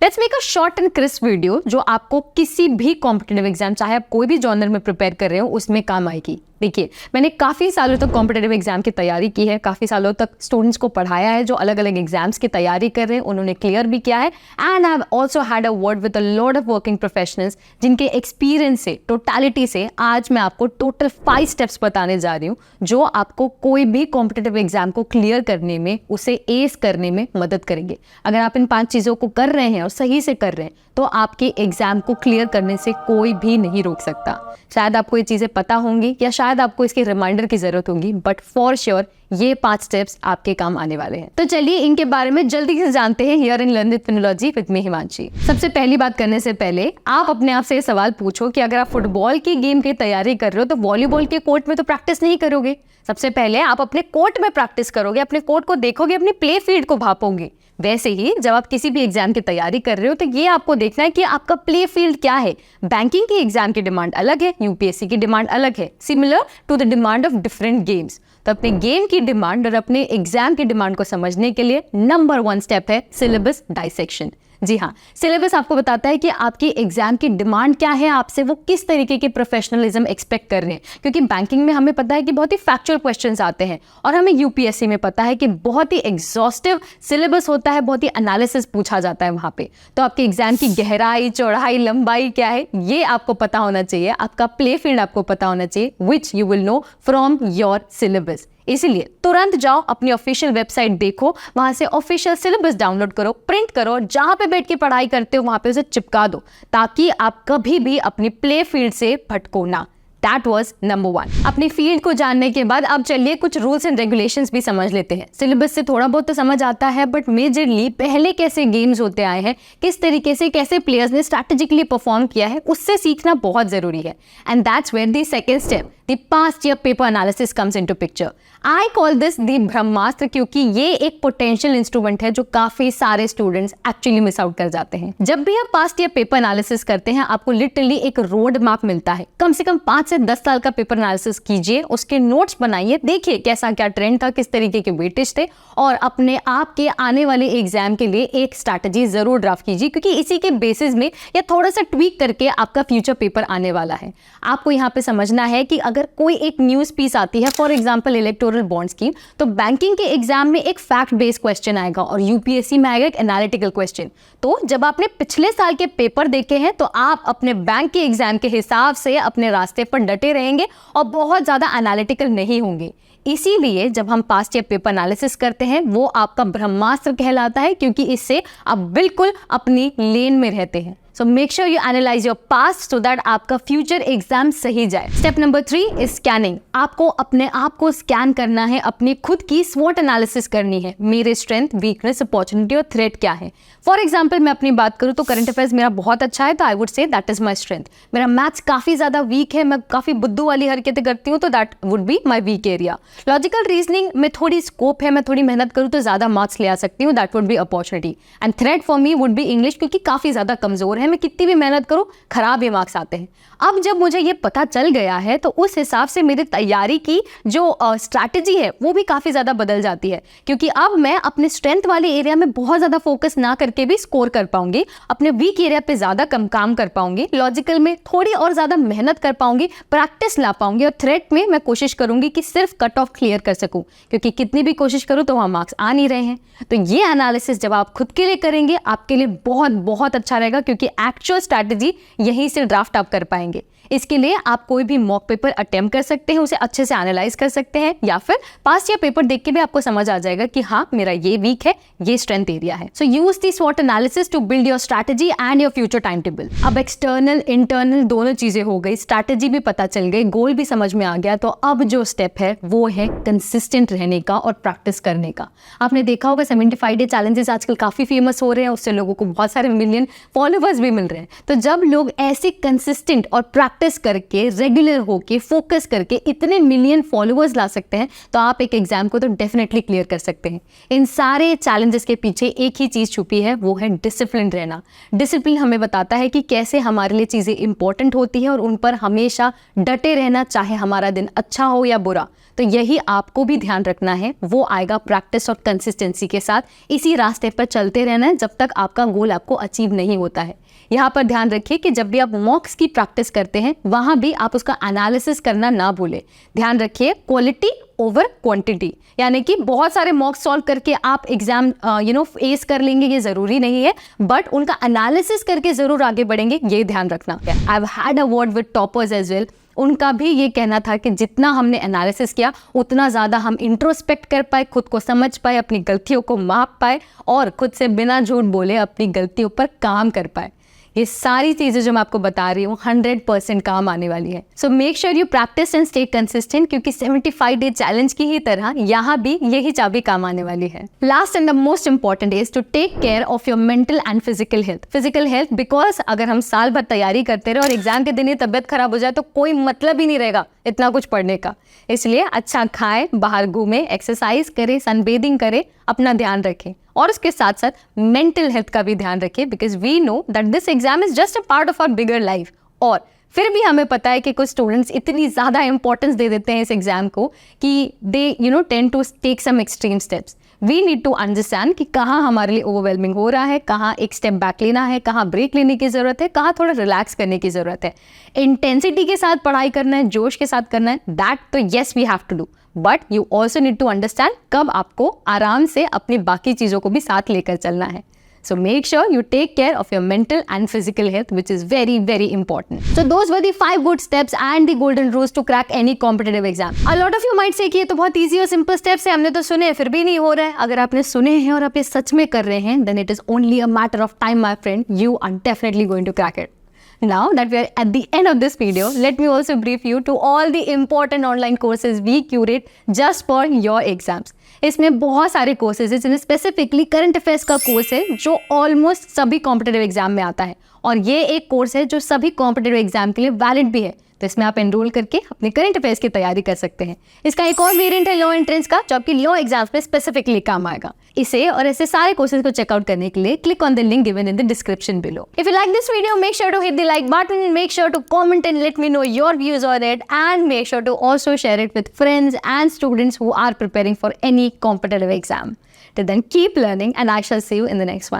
Let's make a short and crisp video जो आपको किसी भी कॉम्पिटिटिव एग्जाम, चाहे आप कोई भी जॉनर में प्रिपेयर कर रहे हो, उसमें काम आएगी। देखिए, मैंने काफ़ी सालों तक कॉम्पिटिटिव एग्जाम की तैयारी की है, काफ़ी सालों तक स्टूडेंट्स को पढ़ाया है जो अलग अलग एग्जाम्स की तैयारी कर रहे हैं, उन्होंने क्लियर भी किया है। And I have also had a word with a lot of working professionals जिनके एक्सपीरियंस से, टोटलिटी से आज मैं आपको टोटल 5 स्टेप्स बताने जा रही हूँ जो आपको कोई भी कॉम्पिटिटिव एग्जाम को क्लियर करने में, उसे एस करने में मदद करेंगे। अगर आप इन 5 चीज़ों को कर रहे हैं और सही से कर रहे हैं तो आपके एग्जाम को क्लियर करने से कोई भी नहीं रोक सकता। शायद आपको ये चीज़ें पता होंगी या शायद आपको इसके रिमाइंडर की जरूरत होगी, बट फॉर श्योर ये 5 स्टेप्स आपके काम आने वाले हैं। तो चलिए इनके बारे में जल्दी से जानते हैं here in learn with Finology with me Himanshi. सबसे पहली बात करने से पहले आप अपने आप से ये सवाल पूछो कि अगर आप फुटबॉल की गेम की तैयारी कर रहे हो तो वॉलीबॉल के कोर्ट में तो प्रैक्टिस नहीं करोगे। सबसे पहले आप अपने कोर्ट में प्रैक्टिस करोगे, अपने कोर्ट को देखोगे, अपनी प्ले फील्ड को भापोगे। वैसे ही जब आप किसी भी एग्जाम की तैयारी कर रहे हो तो ये आपको देखना है कि आपका प्ले फील्ड क्या है। बैंकिंग की एग्जाम की डिमांड अलग है, यूपीएससी की डिमांड अलग है, similar to the demand of different games. तो अपने गेम की डिमांड और अपने एग्जाम की डिमांड को समझने के लिए नंबर 1 स्टेप है सिलेबस डाइसेक्शन। जी हाँ, सिलेबस आपको बताता है कि आपकी एग्जाम की डिमांड क्या है, आपसे वो किस तरीके के प्रोफेशनलिज्म एक्सपेक्ट कर रहे हैं। क्योंकि बैंकिंग में हमें पता है कि बहुत ही फैक्चुअल क्वेश्चंस आते हैं और हमें यूपीएससी में पता है कि बहुत ही एग्जॉस्टिव सिलेबस होता है, बहुत ही एनालिसिस पूछा जाता है वहाँ पे। तो आपके एग्जाम की गहराई, चौड़ाई, लंबाई क्या है ये आपको पता होना चाहिए, आपका प्ले फील्ड आपको पता होना चाहिए, which you will know from your syllabus. इसलिए तुरंत जाओ अपनी ऑफिशियल वेबसाइट देखो, वहां से ऑफिशियल सिलेबस डाउनलोड करो, प्रिंट करो, जहां पे बैठ के पढ़ाई करते हो वहां पे उसे चिपका दो ताकि आप कभी भी अपनी प्ले फील्ड से भटको ना। That was number 1। अपनी फील्ड को जानने के बाद अब चलिए कुछ रूल्स एंड रेगुलेशंस भी समझ लेते हैं। सिलेबस से थोड़ा बहुत तो समझ आता है, बट मेजरली पहले कैसे गेम्स होते आए हैं, किस तरीके से कैसे प्लेयर्स ने स्ट्रैटेजिकली परफॉर्म किया है, उससे सीखना बहुत जरूरी है। And that's where the second step, the past year paper analysis comes into picture. I call this the Brahmastra क्योंकि ये एक पोटेंशियल इंस्ट्रूमेंट है जो काफी सारे स्टूडेंट्स एक्चुअली मिस आउट कर जाते हैं। जब भी आप पास्ट ईयर पेपर एनालिसिस करते हैं आपको लिटरली एक रोड मैप मिलता है। कम से कम 5 से 10 साल का पेपर एनालिसिस कीजिए, उसके नोट्स बनाइए, देखिए कैसा क्या ट्रेंड था, किस तरीके के वेटेज थे, और अपने आप के आने वाले एग्जाम के लिए एक स्ट्रैटेजी जरूर ड्राफ्ट कीजिए क्योंकि इसी के बेसिस में या थोड़ा सा ट्वीक करके आपका फ्यूचर पेपर आने वाला है। आपको यहाँ पे समझना है कि अगर कोई एक न्यूज पीस आती है, for example electoral bond scheme, तो बैंकिंग के एग्जाम में एक फैक्ट बेस्ड क्वेश्चन आएगा और यूपीएससी में आएगा एक एनालिटिकल क्वेश्चन। तो जब आपने पिछले साल के पेपर देखे हैं तो आप अपने बैंक के एग्जाम के हिसाब से अपने रास्ते पर डटे रहेंगे और बहुत ज्यादा एनालिटिकल नहीं होंगे। इसीलिए जब हम पास्ट ईयर पेपर एनालिसिस करते हैं वो आपका ब्रह्मास्त्र कहलाता है क्योंकि इससे आप बिल्कुल अपनी लेन में रहते हैं। So make sure you analyze your past so that आपका फ्यूचर एग्जाम सही जाए। Step number 3 is scanning. आपको अपने आप को स्कैन करना है, अपनी खुद की स्वॉट एनालिसिस करनी है। मेरे स्ट्रेंथ, वीकनेस, अपॉर्चुनिटी और थ्रेट क्या है। फॉर एग्जाम्पल मैं अपनी बात करूँ तो करंट अफेयर्स मेरा बहुत अच्छा है तो I would say that is my strength. मेरा मैथ्स काफी ज्यादा वीक है, मैं काफी बुद्धू वाली हरकतें करती हूँ तो that would be my weak area. Logical reasoning में थोड़ी स्कोप है, मैं थोड़ी मेहनत करूँ तो ज्यादा मार्क्स ले आ सकती हूँ, that would B opportunity. And threat for me would be English क्योंकि काफी ज्यादा कमजोर है, मैं कितनी भी मेहनत करूं खराब ही मार्क्स आते हैं। अब जब मुझे ये पता चल गया है तो उस हिसाब से मेरी तैयारी की जो स्ट्रैटेजी है वो भी काफी ज्यादा बदल जाती है क्योंकि अब मैं अपने स्ट्रेंथ वाले एरिया में बहुत ज्यादा फोकस ना करके भी स्कोर कर पाऊंगी, अपने वीक एरिया पे ज्यादा कम काम कर पाऊंगी, लॉजिकल में थोड़ी और ज्यादा मेहनत कर पाऊंगी, प्रैक्टिस ला पाऊंगी और थ्रेट में मैं कोशिश करूंगी कि सिर्फ कट ऑफ क्लियर कर सकूं क्योंकि कितनी भी कोशिश करूं तो वहां मार्क्स आ नहीं रहे हैं। तो ये एनालिसिस जब आप खुद के लिए करेंगे आपके लिए बहुत बहुत अच्छा रहेगा क्योंकि एक्चुअल स्ट्रैटेजी यहीं से ड्राफ्ट आप कर पाएंगे। इसके लिए आप कोई भी मॉक पेपर अटेम्प्ट कर सकते हैं, उसे अच्छे से एनालाइज कर सकते हैं या फिर पास्ट ईयर पेपर देख के भी आपको समझ आ जाएगा कि हाँ मेरा ये वीक है, ये स्ट्रेंथ एरिया है। सो यूज दी स्वॉट analysis to build your strategy and your future time table. अब एक्सटर्नल इंटरनल दोनों चीजें हो गई, स्ट्रैटेजी भी पता चल गई, गोल भी समझ में आ गया, तो अब जो स्टेप है वो है कंसिस्टेंट रहने का और प्रैक्टिस करने का। आपने देखा होगा 75 डे चैलेंजेस आजकल काफी फेमस हो रहे हैं, उससे लोगों को बहुत सारे मिलियन फॉलोवर्स भी मिल रहे हैं। तो जब लोग ऐसे कंसिस्टेंट और प्रैक्टिस प्रैक्टिस करके, रेगुलर होके, फोकस करके इतने मिलियन फॉलोअर्स ला सकते हैं, तो आप एक एग्जाम को तो डेफिनेटली क्लियर कर सकते हैं। इन सारे चैलेंजेस के पीछे एक ही चीज़ छुपी है, वो है डिसिप्लिन रहना। डिसिप्लिन हमें बताता है कि कैसे हमारे लिए चीज़ें इंपॉर्टेंट होती हैं और उन पर हमेशा डटे रहना, चाहे हमारा दिन अच्छा हो या बुरा। तो यही आपको भी ध्यान रखना है, वो आएगा प्रैक्टिस और कंसिस्टेंसी के साथ। इसी रास्ते पर चलते रहना है जब तक आपका गोल आपको अचीव नहीं होता है। यहाँ पर ध्यान रखिए कि जब भी आप मॉक्स की प्रैक्टिस करते हैं, वहाँ भी आप उसका एनालिसिस करना ना भूलें। ध्यान रखिए क्वालिटी ओवर क्वांटिटी, यानी कि बहुत सारे मॉक सॉल्व करके आप एग्जाम फेस कर लेंगे ये ज़रूरी नहीं है, बट उनका एनालिसिस करके ज़रूर आगे बढ़ेंगे, ये ध्यान रखना। I have had a word with toppers as well. उनका भी ये कहना था कि जितना हमने एनालिसिस किया उतना ज़्यादा हम इंट्रोस्पेक्ट कर पाए, खुद को समझ पाए, अपनी गलतियों को माप पाए और खुद से बिना झूठ बोले अपनी गलतियों पर काम कर पाए। ये सारी चीज़ें जो मैं आपको बता रही हूँ 100% काम आने वाली है। So make sure you practice and stay consistent, क्योंकि 75 डे चैलेंज की ही तरह यहाँ भी यही चाबी काम आने वाली है। Last and the most important is to take care of your mental and physical health. Physical health because अगर हम साल भर तैयारी करते रहे और एग्जाम के दिन ही तबियत खराब हो जाए तो कोई मतलब ही नहीं रहेगा इतना कुछ पढ़ने का। इसलिए अच्छा खाएं, बाहर घूमें, एक्सरसाइज करें, सनबेदिंग करें, अपना ध्यान रखें और उसके साथ साथ मेंटल हेल्थ का भी ध्यान रखें, because we know that this exam is just a part of our bigger life. और फिर भी हमें पता है कि कुछ स्टूडेंट्स इतनी ज़्यादा इंपॉर्टेंस दे देते हैं इस एग्जाम को कि they tend to take some extreme steps. We need to understand कि कहाँ हमारे लिए ओवरवेलमिंग हो रहा है, कहाँ एक स्टेप बैक लेना है, कहाँ ब्रेक लेने की ज़रूरत है, कहाँ थोड़ा रिलैक्स करने की ज़रूरत है। इंटेंसिटी के साथ पढ़ाई करना है, जोश के साथ करना है, दैट तो yes we have to do, but you also need to understand कब आपको आराम से अपनी बाकी चीज़ों को भी साथ लेकर चलना है। So make sure you take care of your mental and physical health, which is very, very important. So those were the 5 good steps and the golden rules to crack any competitive exam. A lot of you might say कि ये तो बहुत easy और simple steps है, हमने तो सुने हैं फिर भी नहीं हो रहा है। अगर आपने सुने हैं और आप ये सच में कर रहे हैं, then it is only a matter of time, my friend. You are definitely going to crack it. Now that we are at the end of this video, let me also brief you to all the important online courses we curate just for your exams. इसमें बहुत सारे courses हैं, जिनमें specifically current affairs का course है जो almost सभी competitive exam में आता है, और ये एक कोर्स है जो सभी कॉम्पिटिटिव एग्जाम के लिए वैलिड भी है। तो इसमें आप एनरोल करके अपने करंट अफेयर्स की तैयारी कर सकते हैं। इसका एक और वेरिएंट है लॉ एंट्रेंस का, जो आपकी लॉ एग्जाम्स में स्पेसिफिकली काम आएगा। इसे और ऐसे सारे कोर्सेज को चेकआउट करने के लिए click on the link given in the description below. If you like this video, make sure to hit the like button, make sure to comment and let me know your views on it, and make sure to also share it with friends and students who are preparing for any competitive exam. Till then, keep learning and I shall see you in the next one.